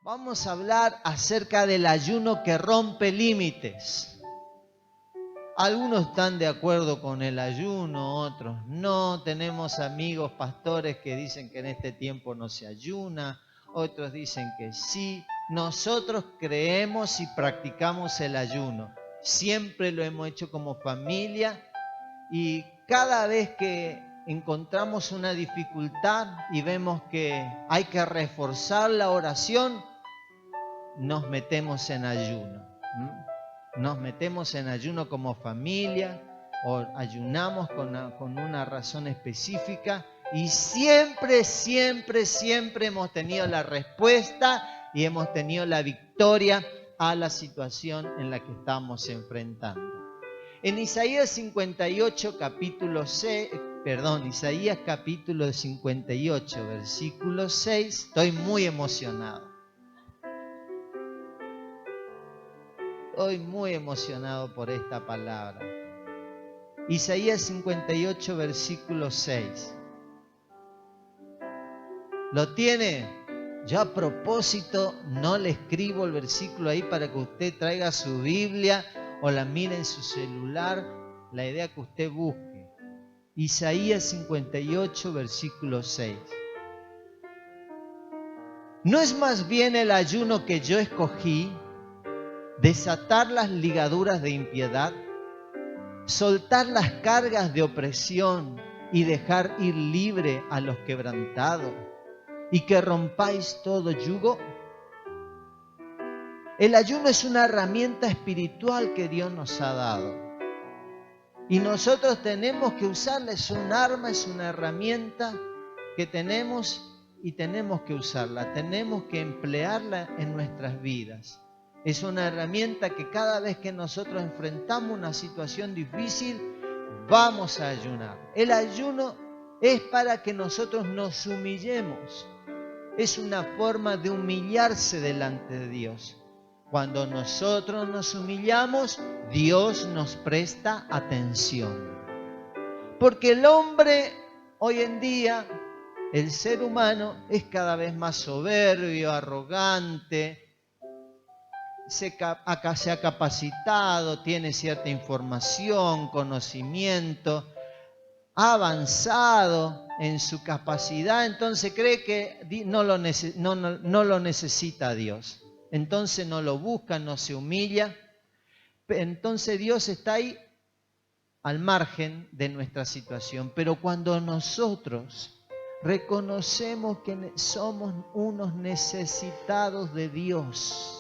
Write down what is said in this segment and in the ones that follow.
Vamos a hablar acerca del ayuno que rompe límites. Algunos están de acuerdo con el ayuno, otros no. Tenemos amigos pastores que dicen que en este tiempo no se ayuna, otros dicen que sí. Nosotros creemos y practicamos el ayuno. Siempre lo hemos hecho como familia y cada vez que encontramos una dificultad y vemos que hay que reforzar la oración, nos metemos en ayuno. Nos metemos en ayuno como familia o ayunamos con una razón específica y siempre hemos tenido la respuesta y hemos tenido la victoria a la situación en la que estamos enfrentando. En Isaías 58, Isaías capítulo 58, versículo 6, estoy muy emocionado. Estoy muy emocionado por esta palabra. Isaías 58, versículo 6. ¿Lo tiene? Yo a propósito no le escribo el versículo ahí para que usted traiga su Biblia o la mire en su celular. La idea que usted busque. Isaías 58, versículo 6. ¿No es más bien el ayuno que yo escogí, desatar las ligaduras de impiedad, soltar las cargas de opresión y dejar ir libre a los quebrantados, y que rompáis todo yugo? El ayuno es una herramienta espiritual que Dios nos ha dado. Y nosotros tenemos que usarla, es un arma, es una herramienta que tenemos y tenemos que usarla, tenemos que emplearla en nuestras vidas. Es una herramienta que cada vez que nosotros enfrentamos una situación difícil, vamos a ayunar. El ayuno es para que nosotros nos humillemos. Es una forma de humillarse delante de Dios. Cuando nosotros nos humillamos, Dios nos presta atención. Porque el hombre hoy en día, el ser humano, es cada vez más soberbio, arrogante, se ha capacitado, tiene cierta información, conocimiento, ha avanzado en su capacidad, entonces cree que no lo necesita Dios. Entonces no lo busca, no se humilla. Entonces Dios está ahí al margen de nuestra situación. Pero cuando nosotros reconocemos que somos unos necesitados de Dios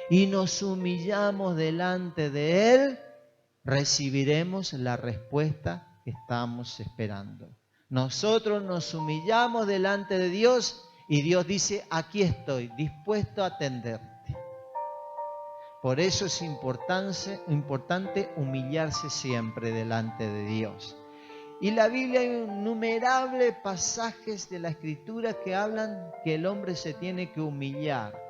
y nos humillamos delante de Él, recibiremos la respuesta que estamos esperando. Nosotros nos humillamos delante de Dios y Dios dice, aquí estoy, dispuesto a atenderte. Por eso es importante humillarse siempre delante de Dios. Y en la Biblia hay innumerables pasajes de la Escritura que hablan que el hombre se tiene que humillar.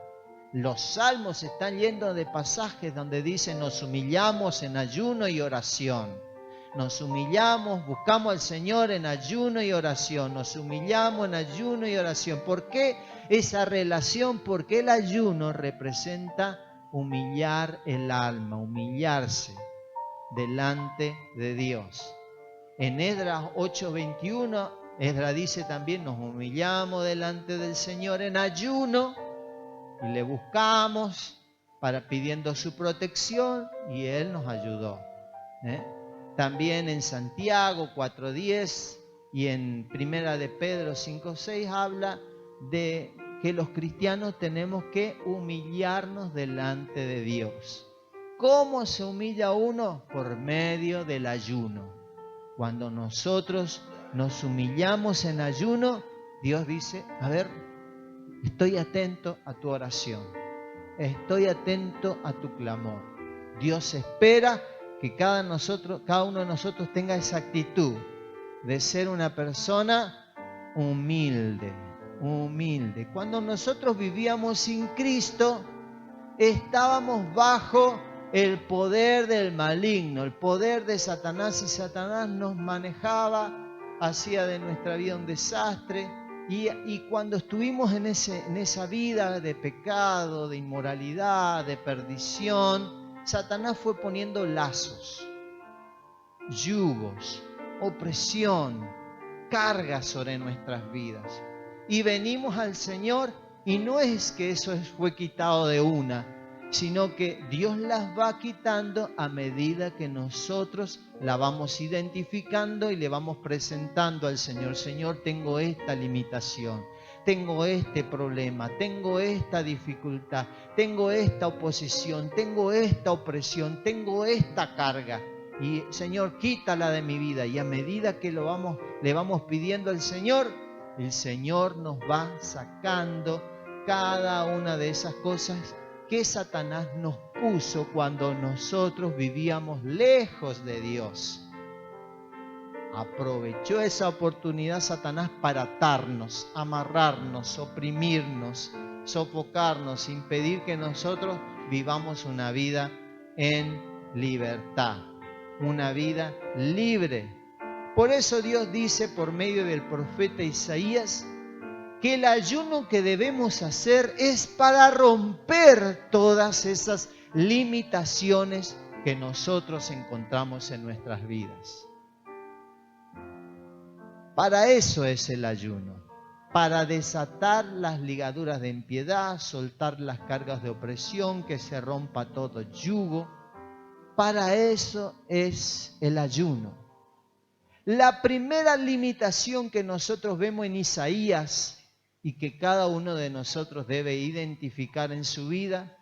Los salmos están llenos de pasajes donde dice nos humillamos en ayuno y oración. Nos humillamos, buscamos al Señor en ayuno y oración. Nos humillamos en ayuno y oración. ¿Por qué esa relación? Porque el ayuno representa humillar el alma, humillarse delante de Dios. En Esdras 8:21, Esdras dice también, nos humillamos delante del Señor en ayuno y le buscamos pidiendo su protección y Él nos ayudó. También en Santiago 4:10 y en Primera de Pedro 5:6 habla de que los cristianos tenemos que humillarnos delante de Dios. ¿Cómo se humilla uno? Por medio del ayuno. Cuando nosotros nos humillamos en ayuno, Dios dice, a ver, estoy atento a tu oración. Estoy atento a tu clamor. Dios espera que cada uno de nosotros tenga esa actitud de ser una persona humilde. Cuando nosotros vivíamos sin Cristo, estábamos bajo el poder del maligno, el poder de Satanás, y Satanás nos manejaba, hacía de nuestra vida un desastre, Y cuando estuvimos en esa vida de pecado, de inmoralidad, de perdición, Satanás fue poniendo lazos, yugos, opresión, cargas sobre nuestras vidas. Y venimos al Señor y no es que eso fue quitado de una, sino que Dios las va quitando a medida que nosotros la vamos identificando y le vamos presentando al Señor. Señor, tengo esta limitación, tengo este problema, tengo esta dificultad, tengo esta oposición, tengo esta opresión, tengo esta carga. Y Señor, quítala de mi vida. Y a medida que le vamos pidiendo al Señor, el Señor nos va sacando cada una de esas cosas que Satanás nos puso cuando nosotros vivíamos lejos de Dios. Aprovechó esa oportunidad Satanás para atarnos, amarrarnos, oprimirnos, sofocarnos, impedir que nosotros vivamos una vida en libertad, una vida libre. Por eso Dios dice por medio del profeta Isaías que el ayuno que debemos hacer es para romper todas esas limitaciones que nosotros encontramos en nuestras vidas. Para eso es el ayuno, para desatar las ligaduras de impiedad, soltar las cargas de opresión, que se rompa todo yugo. Para eso es el ayuno. La primera limitación que nosotros vemos en Isaías y que cada uno de nosotros debe identificar en su vida,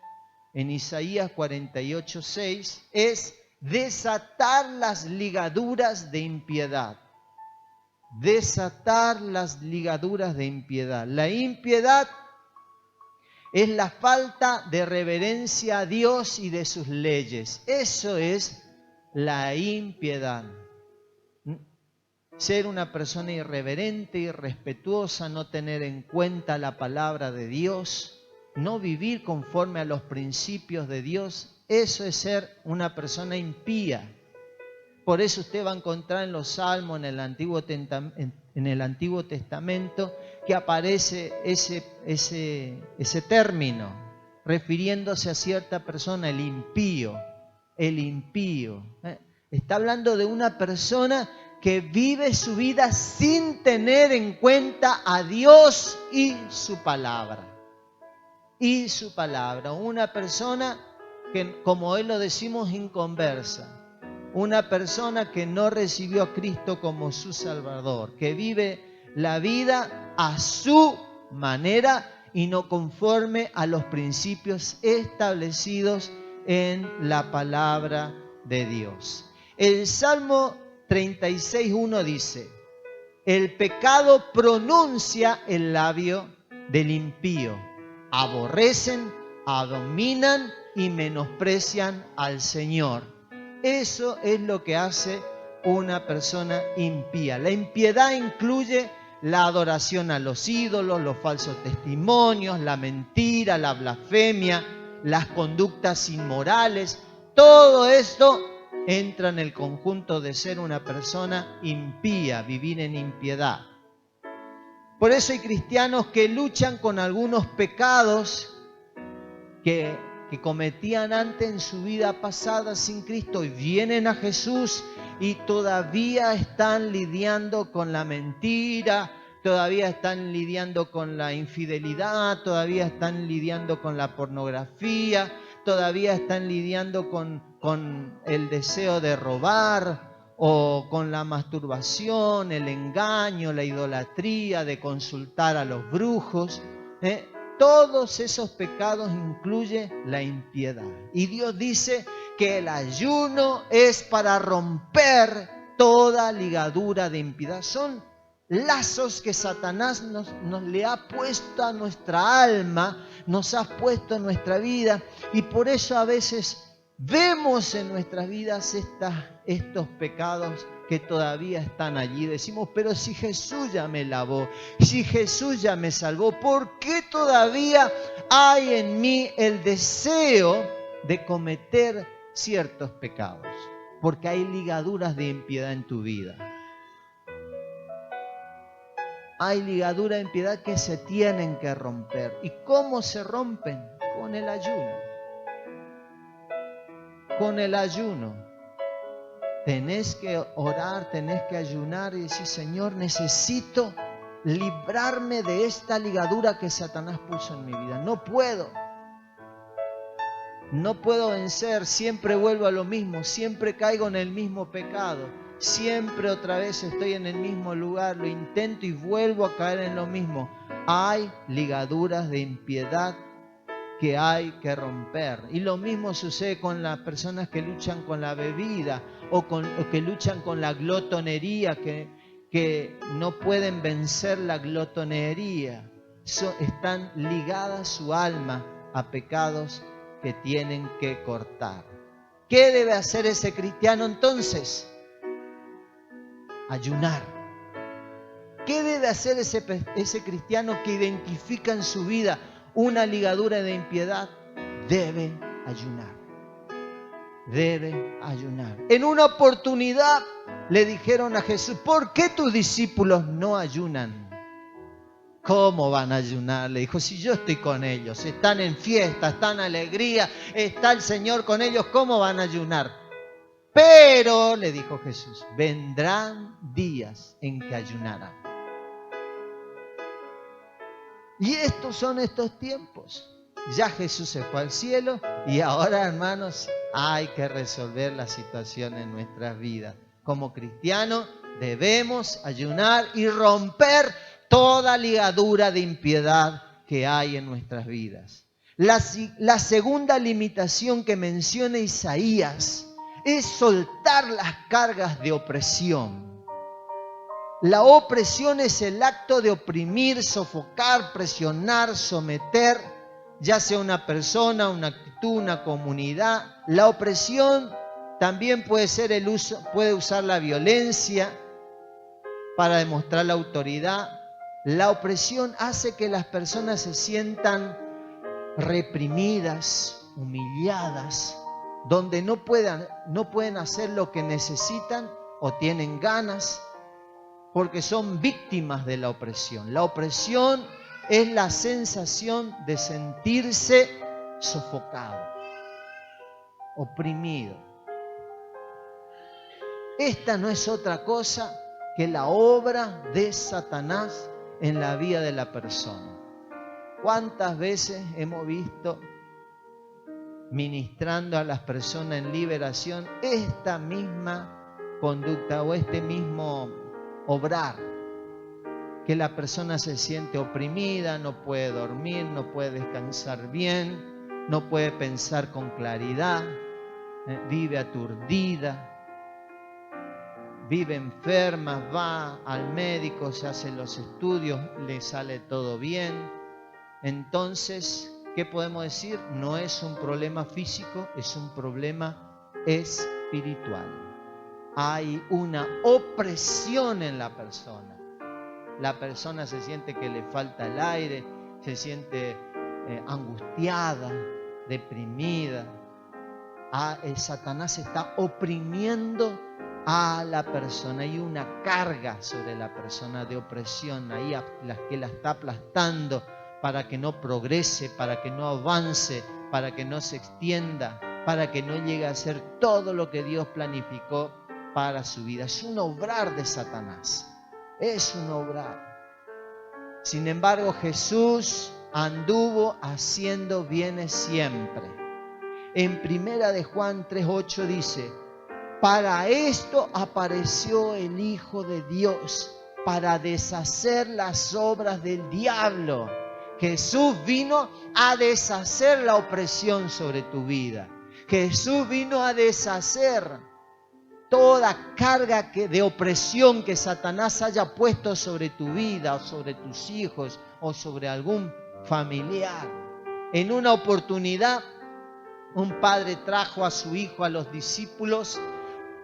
en Isaías 48:6, es desatar las ligaduras de impiedad. Desatar las ligaduras de impiedad. La impiedad es la falta de reverencia a Dios y de sus leyes. Eso es la impiedad. Ser una persona irreverente, irrespetuosa, no tener en cuenta la palabra de Dios, no vivir conforme a los principios de Dios, eso es ser una persona impía. Por eso usted va a encontrar en los Salmos, en el Antiguo Testamento, que aparece ese término, refiriéndose a cierta persona, el impío. El impío. Está hablando de una persona que vive su vida sin tener en cuenta a Dios y su palabra. Y su palabra. Una persona que, como hoy lo decimos, inconversa. Una persona que no recibió a Cristo como su Salvador. Que vive la vida a su manera y no conforme a los principios establecidos en la palabra de Dios. El Salmo 36:1 dice: el pecado pronuncia el labio del impío. Aborrecen, abominan y menosprecian al Señor. Eso es lo que hace una persona impía. La impiedad incluye la adoración a los ídolos, los falsos testimonios, la mentira, la blasfemia, las conductas inmorales. Todo esto entra en el conjunto de ser una persona impía, vivir en impiedad. Por eso hay cristianos que luchan con algunos pecados que cometían antes en su vida pasada sin Cristo y vienen a Jesús y todavía están lidiando con la mentira, todavía están lidiando con la infidelidad, todavía están lidiando con la pornografía, todavía están lidiando con el deseo de robar o con la masturbación, el engaño, la idolatría, de consultar a los brujos. Todos esos pecados incluye la impiedad. Y Dios dice que el ayuno es para romper toda ligadura de impiedad. Son lazos que Satanás nos le ha puesto a nuestra alma, nos ha puesto en nuestra vida, y por eso a veces vemos en nuestras vidas estos pecados que todavía están allí. Decimos, pero si Jesús ya me lavó, si Jesús ya me salvó, ¿por qué todavía hay en mí el deseo de cometer ciertos pecados? Porque hay ligaduras de impiedad en tu vida. hay ligaduras de impiedad que se tienen que romper. ¿Y cómo se rompen? Con el ayuno. Con el ayuno. Tenés que orar, tenés que ayunar y decir, Señor, necesito librarme de esta ligadura que Satanás puso en mi vida. No puedo vencer, siempre vuelvo a lo mismo, siempre caigo en el mismo pecado, siempre otra vez estoy en el mismo lugar, lo intento y vuelvo a caer en lo mismo. Hay ligaduras de impiedad que hay que romper. Y lo mismo sucede con las personas que luchan con la bebida o que luchan con la glotonería, que no pueden vencer la glotonería. Están ligadas su alma a pecados que tienen que cortar. ¿Qué debe hacer ese cristiano entonces? Ayunar. ¿Qué debe hacer ese cristiano que identifica en su vida una ligadura de impiedad? Debe ayunar. Debe ayunar. En una oportunidad le dijeron a Jesús, ¿por qué tus discípulos no ayunan? ¿Cómo van a ayunar? Le dijo, si yo estoy con ellos, están en fiesta, están en alegría, está el Señor con ellos, ¿cómo van a ayunar? Pero, le dijo Jesús, vendrán días en que ayunarán. Y estos son estos tiempos. Ya Jesús se fue al cielo y ahora, hermanos, hay que resolver la situación en nuestras vidas. Como cristianos debemos ayunar y romper toda ligadura de impiedad que hay en nuestras vidas. La segunda limitación que menciona Isaías es soltar las cargas de opresión. La opresión es el acto de oprimir, sofocar, presionar, someter, ya sea una persona, una actitud, una comunidad. La opresión también puede usar la violencia para demostrar la autoridad. La opresión hace que las personas se sientan reprimidas, humilladas, donde no pueden hacer lo que necesitan o tienen ganas, porque son víctimas de la opresión. La opresión es la sensación de sentirse sofocado, oprimido. Esta no es otra cosa que la obra de Satanás en la vida de la persona. ¿Cuántas veces hemos visto ministrando a las personas en liberación esta misma conducta o este mismo obrar? Que la persona se siente oprimida, no puede dormir, no puede descansar bien, no puede pensar con claridad, vive aturdida, vive enferma, va al médico, se hace los estudios, le sale todo bien. Entonces, ¿qué podemos decir? No es un problema físico, es un problema espiritual. Hay una opresión en la persona. La persona se siente que le falta el aire, se siente angustiada, deprimida. Satanás está oprimiendo a la persona. Hay una carga sobre la persona de opresión ahí que la está aplastando para que no progrese, para que no avance, para que no se extienda, para que no llegue a hacer todo lo que Dios planificó para su vida. Es un obrar de Satanás. Es un obrar. Sin embargo, Jesús anduvo haciendo bienes siempre. En 1 de Juan 3:8 dice, para esto apareció el Hijo de Dios, para deshacer las obras del diablo. Jesús vino a deshacer la opresión sobre tu vida. Jesús vino a deshacer toda carga de opresión que Satanás haya puesto sobre tu vida o sobre tus hijos o sobre algún familiar. En una oportunidad, un padre trajo a su hijo a los discípulos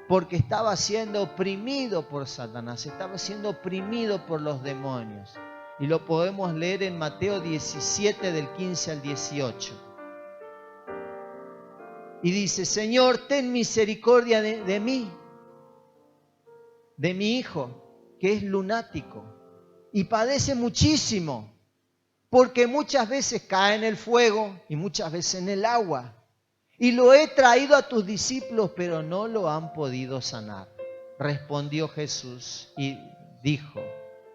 porque estaba siendo oprimido por Satanás, estaba siendo oprimido por los demonios. Y lo podemos leer en Mateo 17 del 15 al 18. Y dice, Señor, ten misericordia de mí, de mi hijo, que es lunático y padece muchísimo, porque muchas veces cae en el fuego y muchas veces en el agua. Y lo he traído a tus discípulos, pero no lo han podido sanar. Respondió Jesús y dijo: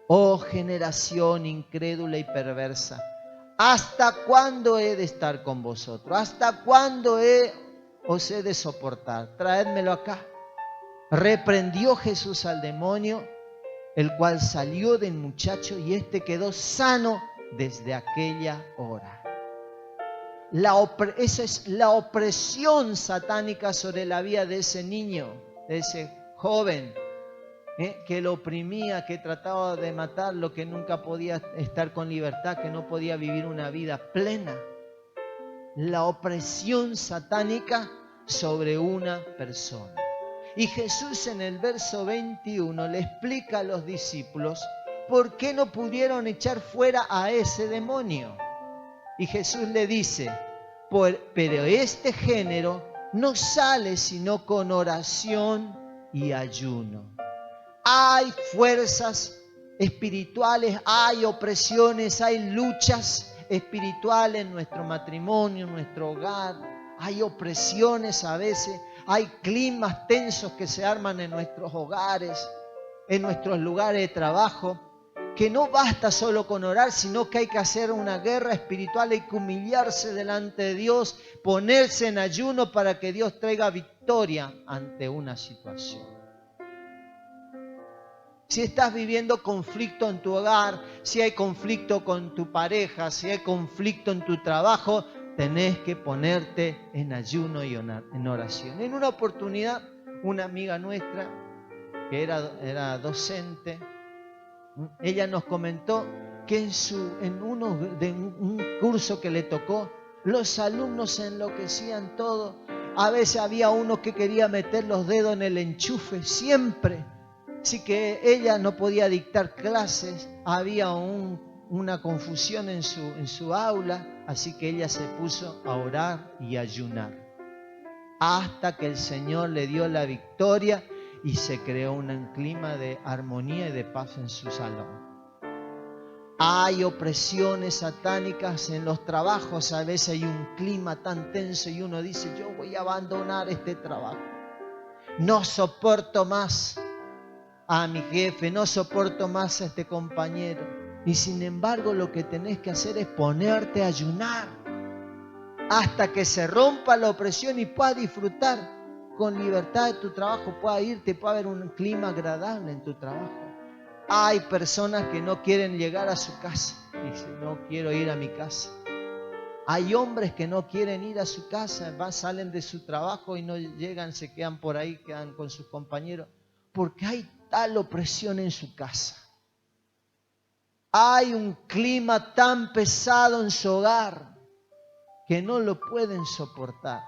oh generación incrédula y perversa, ¿hasta cuándo he de estar con vosotros? ¿Hasta cuándo os he de soportar? Traédmelo acá. Reprendió Jesús al demonio, el cual salió del muchacho y éste quedó sano desde aquella hora. Esa es la opresión satánica sobre la vida de ese niño, de ese joven, que lo oprimía, que trataba de matarlo, que nunca podía estar con libertad, que no podía vivir una vida plena. La opresión satánica sobre una persona. Y Jesús en el verso 21 le explica a los discípulos por qué no pudieron echar fuera a ese demonio. Y Jesús le dice: pero este género no sale sino con oración y ayuno. Hay fuerzas espirituales, hay opresiones, hay luchas espirituales en nuestro matrimonio, en nuestro hogar. Hay opresiones a veces, hay climas tensos que se arman en nuestros hogares, en nuestros lugares de trabajo, que no basta solo con orar, sino que hay que hacer una guerra espiritual, hay que humillarse delante de Dios, ponerse en ayuno para que Dios traiga victoria ante una situación. Si estás viviendo conflicto en tu hogar, si hay conflicto con tu pareja, si hay conflicto en tu trabajo, tenés que ponerte en ayuno y en oración. En una oportunidad, una amiga nuestra, que era docente, ella nos comentó que en un curso que le tocó, los alumnos se enloquecían todo. A veces había uno que quería meter los dedos en el enchufe, siempre. Así que ella no podía dictar clases, había una confusión en su aula, así que ella se puso a orar y a ayunar. Hasta que el Señor le dio la victoria y se creó un clima de armonía y de paz en su salón. Hay opresiones satánicas en los trabajos, a veces hay un clima tan tenso y uno dice: yo voy a abandonar este trabajo. No soporto más a mi jefe, no soporto más a este compañero. Y sin embargo lo que tenés que hacer es ponerte a ayunar hasta que se rompa la opresión y puedas disfrutar con libertad de tu trabajo, puedas irte, pueda haber un clima agradable en tu trabajo. Hay personas que no quieren llegar a su casa, dicen: no quiero ir a mi casa. Hay hombres que no quieren ir a su casa, salen de su trabajo y no llegan, se quedan por ahí, quedan con sus compañeros, porque hay tal opresión en su casa. Hay un clima tan pesado en su hogar que no lo pueden soportar.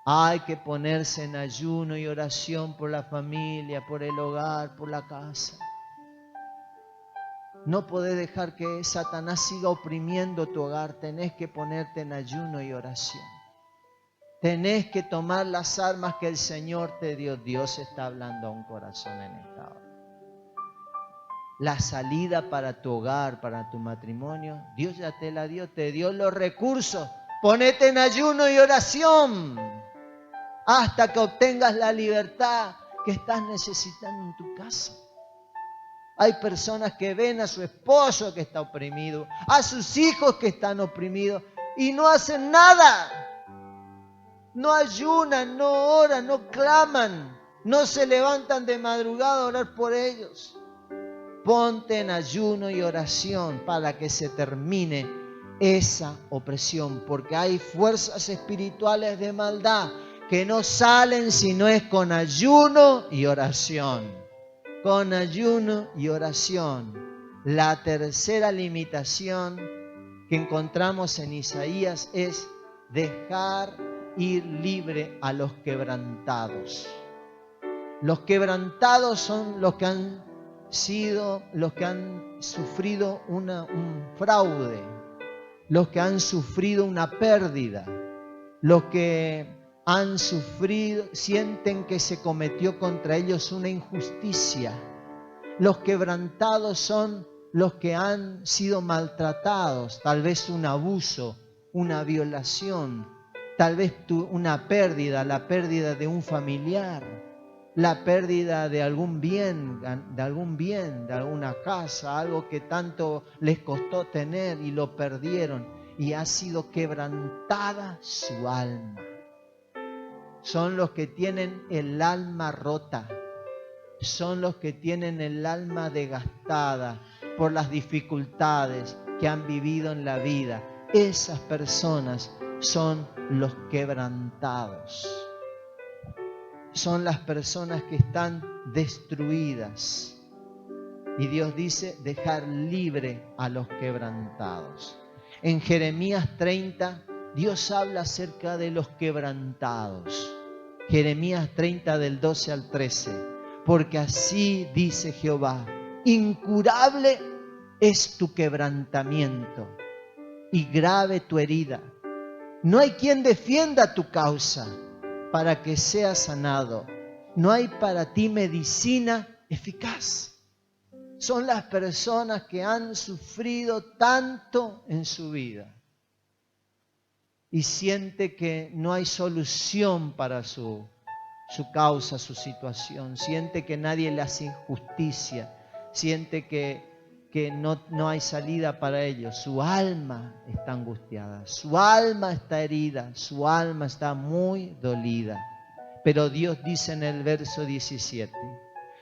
Hay que ponerse en ayuno y oración por la familia, por el hogar, por la casa. No podés dejar que Satanás siga oprimiendo tu hogar. Tenés que ponerte en ayuno y oración. Tenés que tomar las armas que el Señor te dio. Dios está hablando a un corazón en esta hora. La salida para tu hogar, para tu matrimonio, Dios ya te la dio, te dio los recursos. Ponete en ayuno y oración hasta que obtengas la libertad que estás necesitando en tu casa. Hay personas que ven a su esposo que está oprimido, a sus hijos que están oprimidos y no hacen nada. No ayunan, no oran, no claman, no se levantan de madrugada a orar por ellos. Ponte en ayuno y oración para que se termine esa opresión, porque hay fuerzas espirituales de maldad que no salen si no es con ayuno y oración. Con ayuno y oración. La tercera limitación que encontramos en Isaías es dejar ir libre a los quebrantados. Los quebrantados son los que han sufrido un fraude, los que han sufrido una pérdida, los que han sufrido, sienten que se cometió contra ellos una injusticia. Los quebrantados son los que han sido maltratados, tal vez un abuso, una violación, tal vez una pérdida, la pérdida de un familiar, la pérdida de algún bien, de alguna casa, algo que tanto les costó tener y lo perdieron y ha sido quebrantada su alma. Son los que tienen el alma rota, son los que tienen el alma desgastada por las dificultades que han vivido en la vida. Esas personas son los quebrantados. Son las personas que están destruidas. Y Dios dice dejar libre a los quebrantados. En Jeremías 30, Dios habla acerca de los quebrantados. Jeremías 30 del 12 al 13. Porque así dice Jehová, incurable es tu quebrantamiento y grave tu herida. No hay quien defienda tu causa para que seas sanado. No hay para ti medicina eficaz. Son las personas que han sufrido tanto en su vida y siente que no hay solución para su causa, su situación. Siente que nadie le hace justicia. Siente que no hay salida para ellos. Su alma está angustiada, su alma está herida, su alma está muy dolida. Pero Dios dice en el verso 17,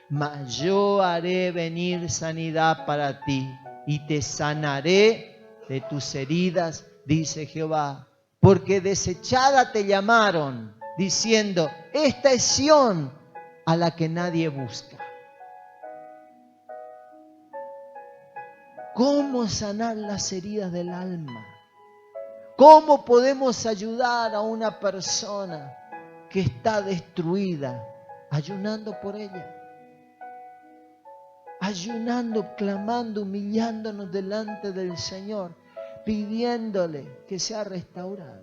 mas yo haré venir sanidad para ti y te sanaré de tus heridas, dice Jehová, porque desechada te llamaron, diciendo, esta es Sión a la que nadie busca. ¿Cómo sanar las heridas del alma? ¿Cómo podemos ayudar a una persona que está destruida? Ayunando por ella. Ayunando, clamando, humillándonos delante del Señor, pidiéndole que sea restaurada.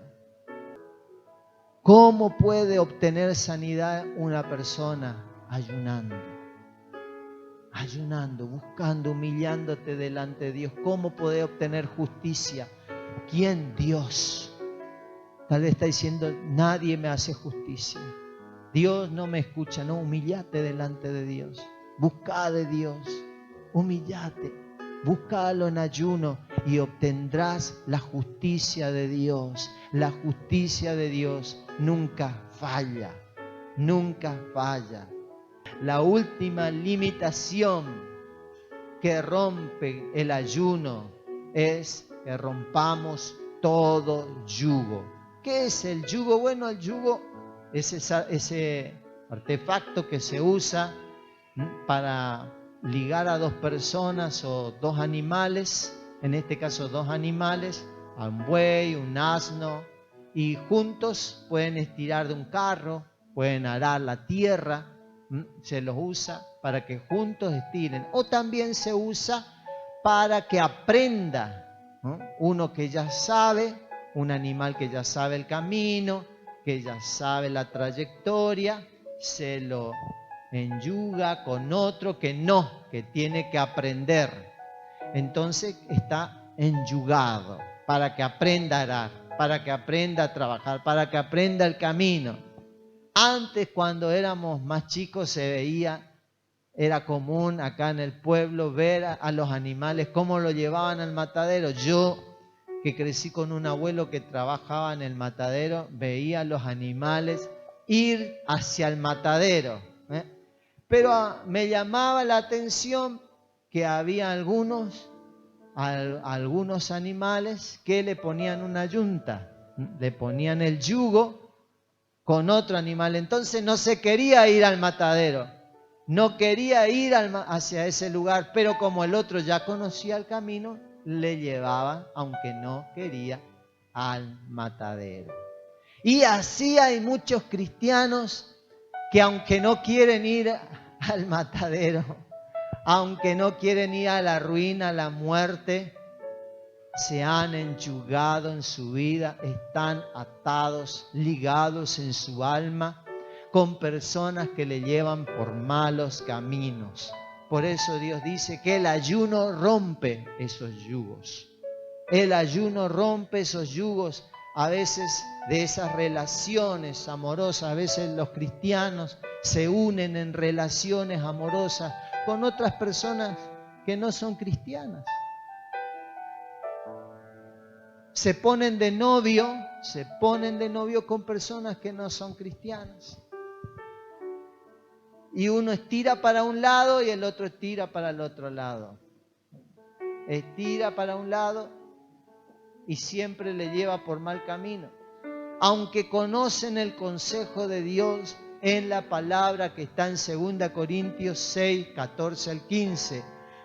¿Cómo puede obtener sanidad una persona? Ayunando. Ayunando, buscando, humillándote delante de Dios. ¿Cómo puede obtener justicia? ¿Quién? Dios. Tal vez está diciendo, nadie me hace justicia. Dios no me escucha. No, humíllate delante de Dios. Busca de Dios. Humíllate. Búscalo en ayuno y obtendrás la justicia de Dios. La justicia de Dios nunca falla. Nunca falla. La última limitación que rompe el ayuno es que rompamos todo yugo. ¿Qué es el yugo? Bueno, el yugo es ese artefacto que se usa para ligar a dos personas o dos animales, en este caso dos animales, a un buey, un asno, y juntos pueden estirar de un carro, pueden arar la tierra. Se los usa para que juntos estiren, o también se usa para que aprenda, ¿no? Uno que ya sabe, un animal que ya sabe el camino, que ya sabe la trayectoria, se lo enyuga con otro que no, que tiene que aprender. Entonces está enyugado para que aprenda a arar, para que aprenda a trabajar, para que aprenda el camino. Antes, cuando éramos más chicos, se veía, era común acá en el pueblo ver a los animales, cómo lo llevaban al matadero. Yo, que crecí con un abuelo que trabajaba en el matadero, veía a los animales ir hacia el matadero. Pero me llamaba la atención que había algunos animales que le ponían una yunta, le ponían el yugo con otro animal. Entonces no se quería ir al matadero, no quería ir hacia ese lugar, pero como el otro ya conocía el camino, le llevaban, aunque no quería, al matadero. Y así hay muchos cristianos que aunque no quieren ir al matadero, aunque no quieren ir a la ruina, a la muerte, se han enyugado en su vida, están atados, ligados en su alma con personas que le llevan por malos caminos. Por eso Dios dice que el ayuno rompe esos yugos. El ayuno rompe esos yugos a veces de esas relaciones amorosas. A veces los cristianos se unen en relaciones amorosas con otras personas que no son cristianas. Se ponen de novio con personas que no son cristianas. Y uno estira para un lado y el otro estira para el otro lado. Estira para un lado y siempre le lleva por mal camino. Aunque conocen el consejo de Dios en la palabra que está en 2 Corintios 6, 14 al 15.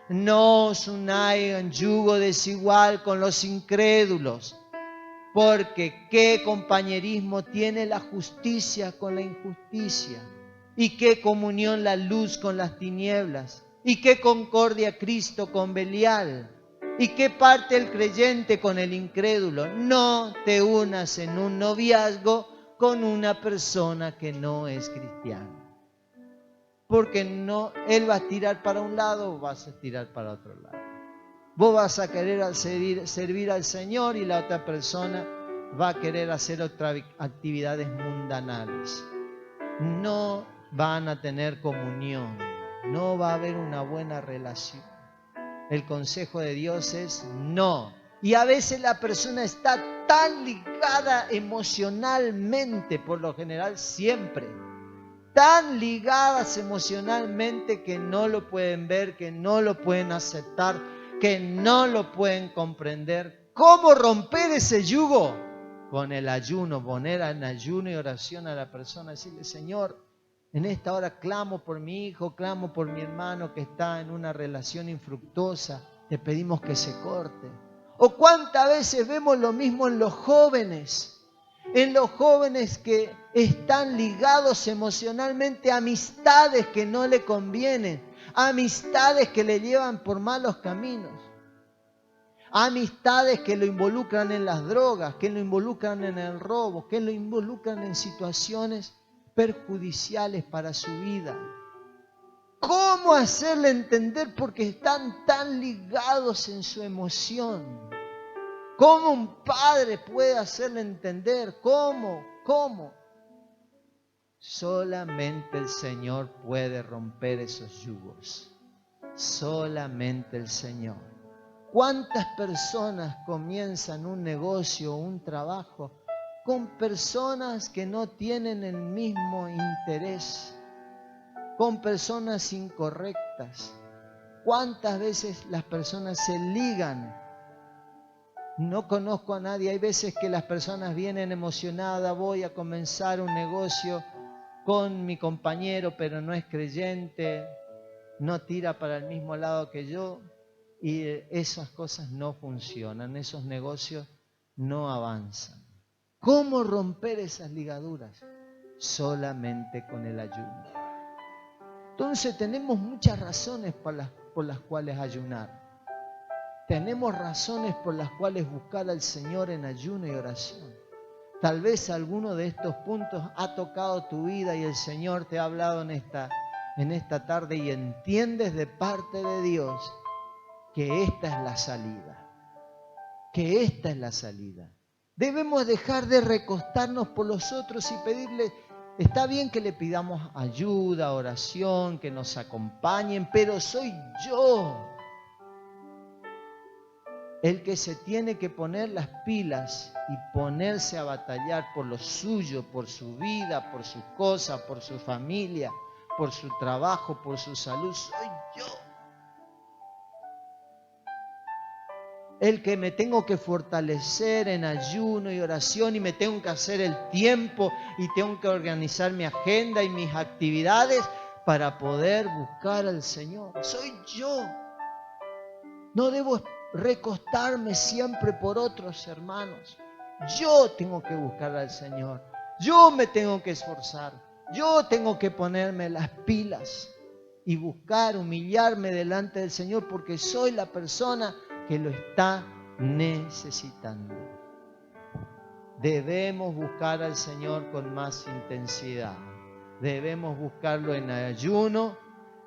No os unáis en yugo desigual con los incrédulos, porque ¿qué compañerismo tiene la justicia con la injusticia? ¿Y qué comunión la luz con las tinieblas? ¿Y qué concordia Cristo con Belial? ¿Y qué parte el creyente con el incrédulo? No te unas en un noviazgo con una persona que no es cristiana. Porque no, él va a tirar para un lado o vas a tirar para otro lado. Vos vas a querer servir al Señor y la otra persona va a querer hacer otras actividades mundanales. No van a tener comunión, no va a haber una buena relación. El consejo de Dios es no. Y a veces la persona está tan ligada emocionalmente, por lo general siempre, tan ligadas emocionalmente que no lo pueden ver, que no lo pueden aceptar, que no lo pueden comprender. ¿Cómo romper ese yugo? Con el ayuno, poner en ayuno y oración a la persona, decirle: Señor, en esta hora clamo por mi hijo, clamo por mi hermano que está en una relación infructuosa, te pedimos que se corte. O cuántas veces vemos lo mismo en los jóvenes que están ligados emocionalmente a amistades que no le convienen, a amistades que le llevan por malos caminos, a amistades que lo involucran en las drogas, que lo involucran en el robo, que lo involucran en situaciones perjudiciales para su vida. ¿Cómo hacerle entender? Porque están tan ligados en su emoción. ¿Cómo un padre puede hacerle entender? ¿Cómo? Solamente el Señor puede romper esos yugos. Solamente el Señor. ¿Cuántas personas comienzan un negocio o un trabajo con personas que no tienen el mismo interés? Con personas incorrectas. ¿Cuántas veces las personas se ligan? No conozco a nadie. Hay veces que las personas vienen emocionadas: voy a comenzar un negocio con mi compañero, pero no es creyente, no tira para el mismo lado que yo, y esas cosas no funcionan, esos negocios no avanzan. ¿Cómo romper esas ligaduras? Solamente con el ayuno. Entonces tenemos muchas razones por las cuales ayunar. Tenemos razones por las cuales buscar al Señor en ayuno y oración. Tal vez alguno de estos puntos ha tocado tu vida y el Señor te ha hablado en esta tarde y entiendes de parte de Dios que esta es la salida. Que esta es la salida. Debemos dejar de recostarnos por los otros y pedirle. Está bien que le pidamos ayuda, oración, que nos acompañen, pero soy yo el que se tiene que poner las pilas y ponerse a batallar por lo suyo, por su vida, por sus cosas, por su familia, por su trabajo, por su salud. Soy yo el que me tengo que fortalecer en ayuno y oración, y me tengo que hacer el tiempo y tengo que organizar mi agenda y mis actividades para poder buscar al Señor. Soy yo. No debo recostarme siempre por otros hermanos. Yo tengo que buscar al Señor. Yo me tengo que esforzar. Yo tengo que ponerme las pilas y buscar, humillarme delante del Señor, porque soy la persona que lo está necesitando. Debemos buscar al Señor con más intensidad. Debemos buscarlo en ayuno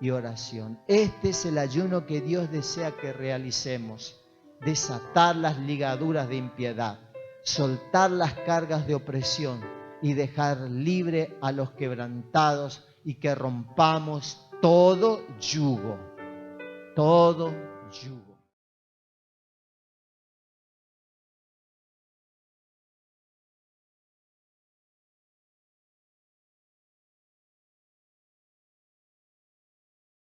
y oración. Este es el ayuno que Dios desea que realicemos. Desatar las ligaduras de impiedad, soltar las cargas de opresión y dejar libre a los quebrantados, y que rompamos todo yugo. Todo yugo.